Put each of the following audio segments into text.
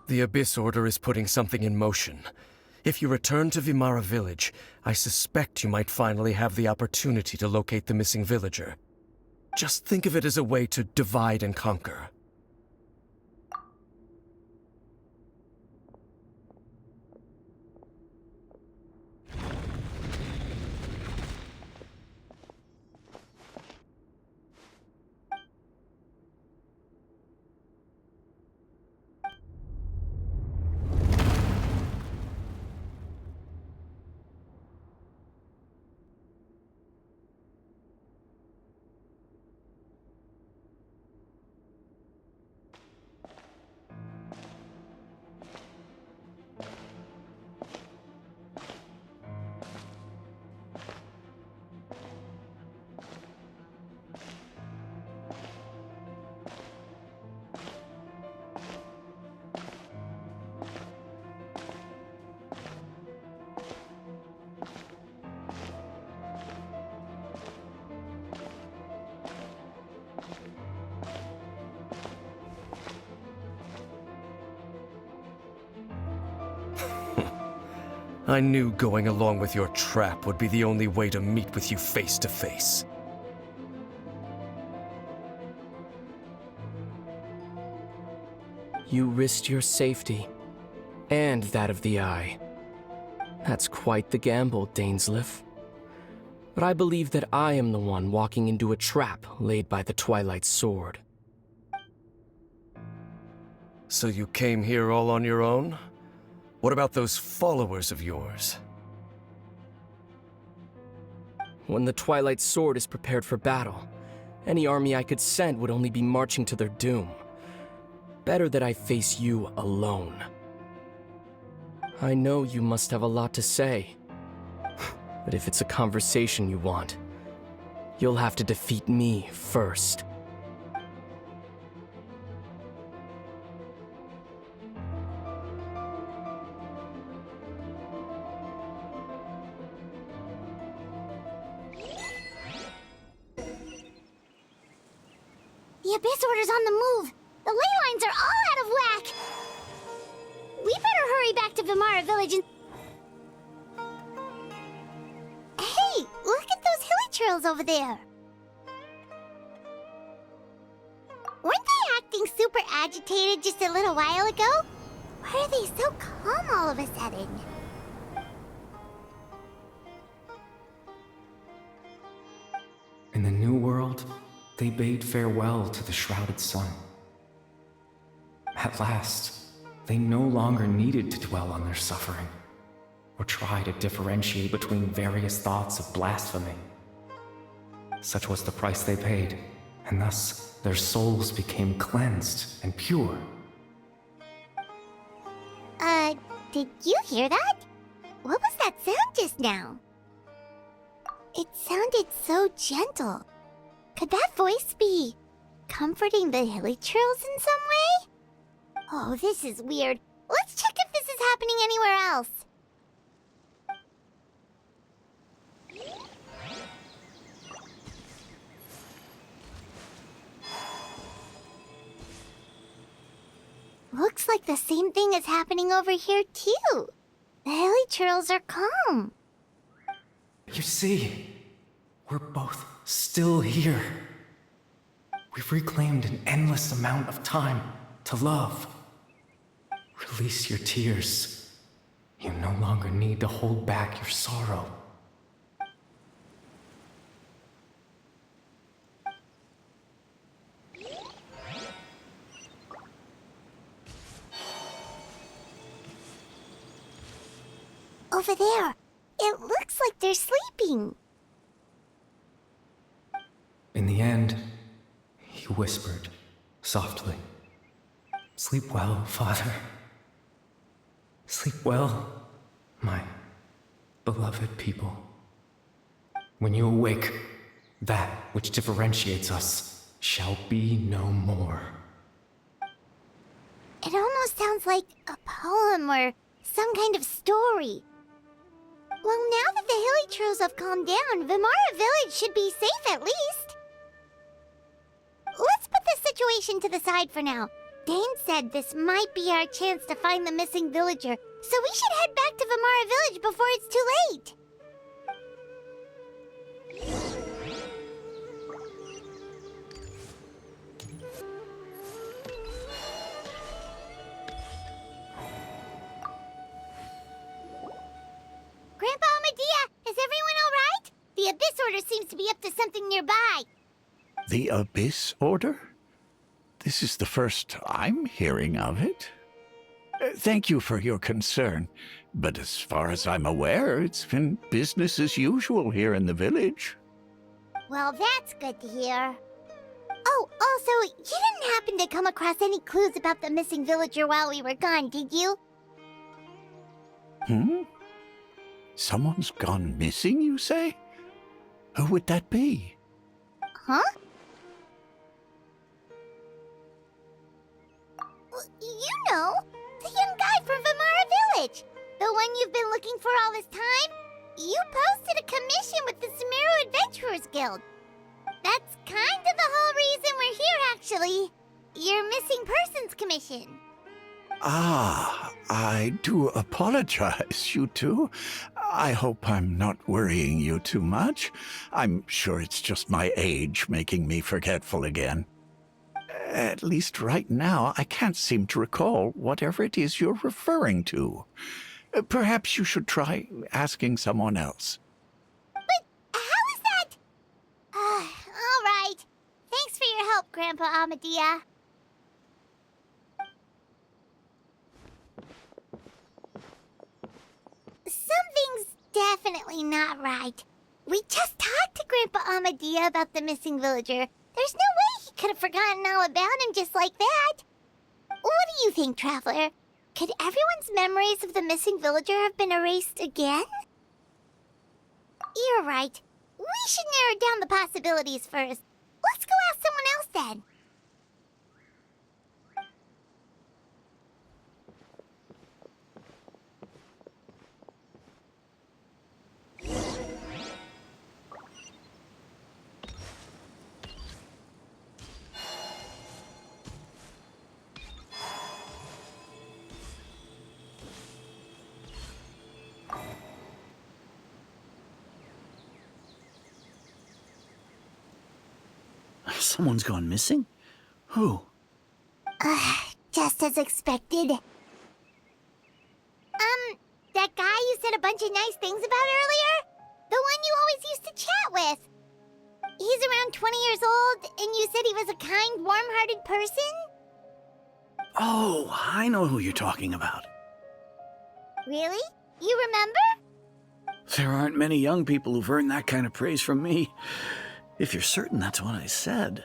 The Abyss Order is putting something in motion. If you return to Vimara Village, I suspect you might finally have the opportunity to locate the missing villager. Just think of it as a way to divide and conquer. I knew going along with your trap would be the only way to meet with you face to face. You risked your safety, and that of the Eye. That's quite the gamble, Dainsleif. But I believe that I am the one walking into a trap laid by the Twilight Sword. So you came here all on your own? What about those followers of yours? When the Twilight Sword is prepared for battle, any army I could send would only be marching to their doom. Better that I face you alone. I know you must have a lot to say, but if it's a conversation you want, you'll have to defeat me first. The Abyss Order's on the move! The ley lines are all out of whack! We better hurry back to Vimara Village and... Hey! Look at those hilly trails over there! Weren't they acting super agitated just a little while ago? Why are they so calm all of a sudden? In the New World, they bade farewell to the shrouded sun. At last, they no longer needed to dwell on their suffering, or try to differentiate between various thoughts of blasphemy. Such was the price they paid, and thus their souls became cleansed and pure. Did you hear that? What was that sound just now? It sounded so gentle. Could that voice be comforting the hilly trails in some way? Oh, this is weird. Let's check if this is happening anywhere else. Looks like the same thing is happening over here, too. The hilly trails are calm. You see, we're both still here. We've reclaimed an endless amount of time to love. Release your tears. You no longer need to hold back your sorrow. Over there. It looks like they're sleeping. In the end, he whispered softly, "Sleep well, Father. Sleep well, my beloved people. When you awake, that which differentiates us shall be no more." It almost sounds like a poem or some kind of story. Well, now that the hilly trails have calmed down, Vimara Village should be safe at least. Let's put this situation to the side for now. Dane said this might be our chance to find the missing villager, so we should head back to Vimara Village before it's too late. Grandpa Amadea, is everyone all right? The Abyss Order seems to be up to something nearby. The Abyss Order? This is the first I'm hearing of it. Thank you for your concern, but as far as I'm aware, it's been business as usual here in the village. Well, that's good to hear. Oh, also, you didn't happen to come across any clues about the missing villager while we were gone, did you? Someone's gone missing, you say? Who would that be? Huh? Well, you know, the young guy from Vimara Village. The one you've been looking for all this time. You posted a commission with the Sumeru Adventurers Guild. That's kind of the whole reason we're here, actually. Your missing persons commission. Ah, I do apologize, you two. I hope I'm not worrying you too much. I'm sure it's just my age making me forgetful again. At least right now, I can't seem to recall whatever it is you're referring to. Perhaps you should try asking someone else. But how is that? All right. Thanks for your help, Grandpa Amadea. Something's definitely not right. We just talked to Grandpa Amadea about the missing villager. There's no way he could have forgotten all about him just like that. What do you think, Traveler? Could everyone's memories of the missing villager have been erased again? You're right. We should narrow down the possibilities first. Let's go ask someone else then. Someone's gone missing? Who? Just as expected. That guy you said a bunch of nice things about earlier? The one you always used to chat with. He's around 20 years old, and you said he was a kind, warm-hearted person? Oh, I know who you're talking about. Really? You remember? There aren't many young people who've earned that kind of praise from me. If you're certain that's what I said,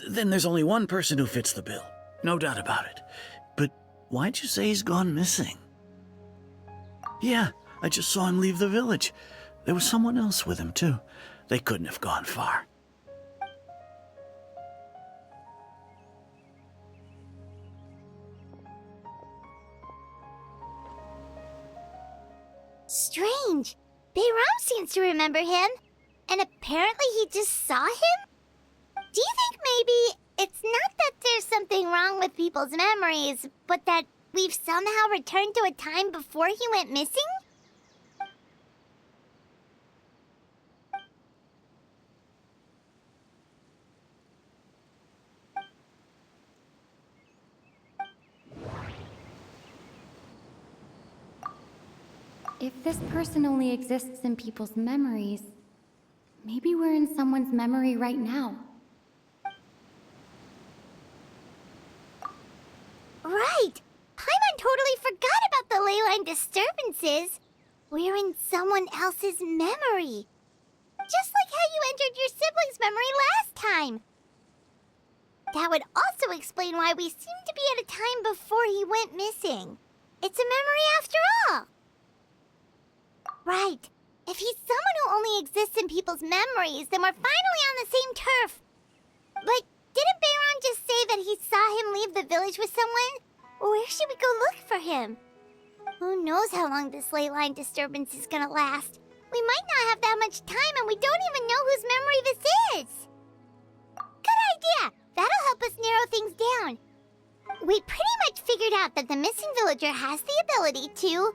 then there's only one person who fits the bill. No doubt about it. But why'd you say he's gone missing? Yeah, I just saw him leave the village. There was someone else with him, too. They couldn't have gone far. Strange. Bayram seems to remember him. And apparently he just saw him? Do you think maybe it's not that there's something wrong with people's memories, but that we've somehow returned to a time before he went missing? If this person only exists in people's memories, maybe we're in someone's memory right now. Right! Paimon totally forgot about the ley line disturbances. We're in someone else's memory. Just like how you entered your sibling's memory last time. That would also explain why we seem to be at a time before he went missing. It's a memory after all. Right. If he's someone who only exists in people's memories, then we're finally on the same turf. But didn't Bayron just say that he saw him leave the village with someone? Where should we go look for him? Who knows how long this ley line disturbance is gonna last? We might not have that much time, and we don't even know whose memory this is. Good idea! That'll help us narrow things down. We pretty much figured out that the missing villager has the ability to...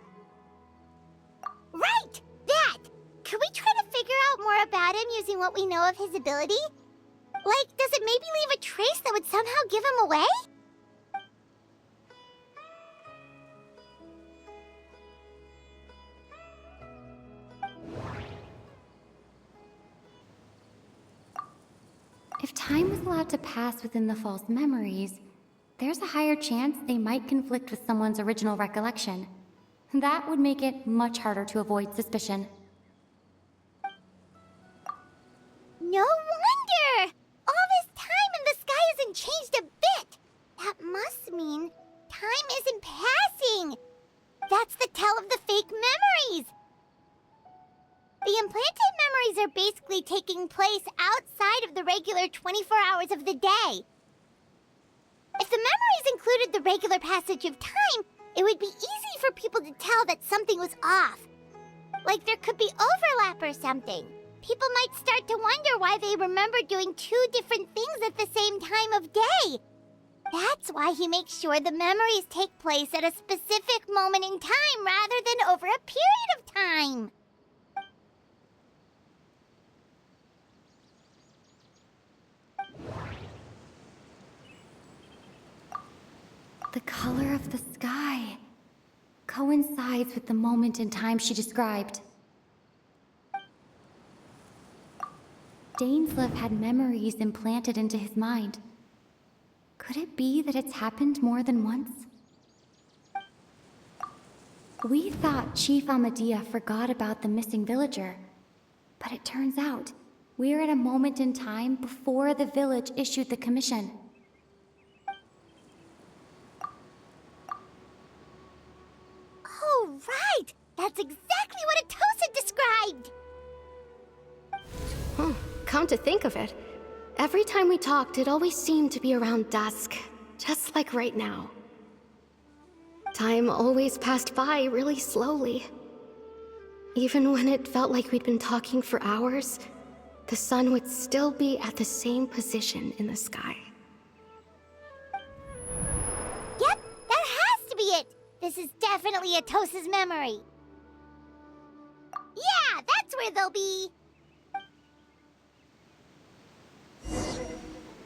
Right! That! Could we try to figure out more about him using what we know of his ability? Like, does it maybe leave a trace that would somehow give him away? If time was allowed to pass within the false memories, there's a higher chance they might conflict with someone's original recollection. That would make it much harder to avoid suspicion. No wonder! All this time and the sky hasn't changed a bit! That must mean time isn't passing! That's the tell of the fake memories! The implanted memories are basically taking place outside of the regular 24 hours of the day. If the memories included the regular passage of time, it would be easy for people to tell that something was off. Like there could be overlap or something. People might start to wonder why they remember doing two different things at the same time of day. That's why he makes sure the memories take place at a specific moment in time rather than over a period of time. The color of the sky coincides with the moment in time she described. Dainsleif had memories implanted into his mind. Could it be that it's happened more than once? We thought Chief Amadea forgot about the missing villager, but it turns out we're at a moment in time before the village issued the commission. Oh, right! That's exactly what Atosa described! Come to think of it, every time we talked, it always seemed to be around dusk, just like right now. Time always passed by really slowly. Even when it felt like we'd been talking for hours, the sun would still be at the same position in the sky. Yep, that has to be it! This is definitely Atosa's memory. Yeah, that's where they'll be!